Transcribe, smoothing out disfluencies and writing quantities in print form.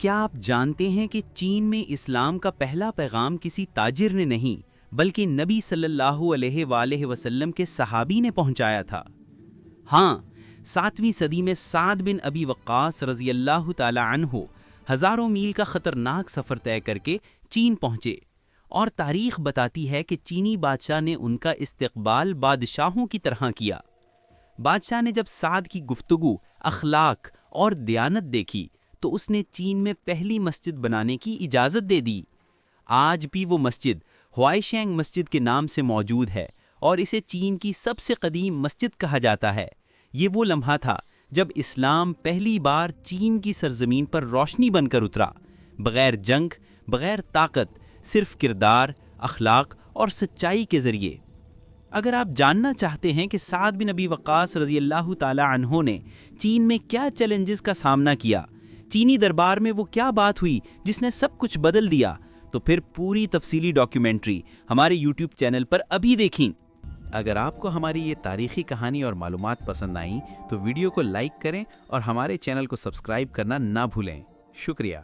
کیا آپ جانتے ہیں کہ چین میں اسلام کا پہلا پیغام کسی تاجر نے نہیں بلکہ نبی صلی اللہ علیہ وآلہ وسلم کے صحابی نے پہنچایا تھا؟ ہاں، 7ویں صدی میں سعد بن ابی وقاص رضی اللہ تعالی عنہ ہزاروں میل کا خطرناک سفر طے کر کے چین پہنچے، اور تاریخ بتاتی ہے کہ چینی بادشاہ نے ان کا استقبال بادشاہوں کی طرح کیا۔ بادشاہ نے جب سعد کی گفتگو، اخلاق اور دیانت دیکھی تو اس نے چین میں پہلی مسجد بنانے کی اجازت دے دی۔ آج بھی وہ مسجد ہوائشینگ مسجد کے نام سے موجود ہے اور اسے چین کی سب سے قدیم مسجد کہا جاتا ہے۔ یہ وہ لمحہ تھا جب اسلام پہلی بار چین کی سرزمین پر روشنی بن کر اترا، بغیر جنگ، بغیر طاقت، صرف کردار، اخلاق اور سچائی کے ذریعے۔ اگر آپ جاننا چاہتے ہیں کہ سعد بن ابی وقاص رضی اللہ تعالی عنہ نے چین میں کیا چیلنجز کا سامنا کیا، چینی دربار میں وہ کیا بات ہوئی جس نے سب کچھ بدل دیا، تو پھر پوری تفصیلی ڈاکیومنٹری ہمارے یوٹیوب چینل پر ابھی دیکھیں۔ اگر آپ کو ہماری یہ تاریخی کہانی اور معلومات پسند آئیں تو ویڈیو کو لائک کریں اور ہمارے چینل کو سبسکرائب کرنا نہ بھولیں۔ شکریہ۔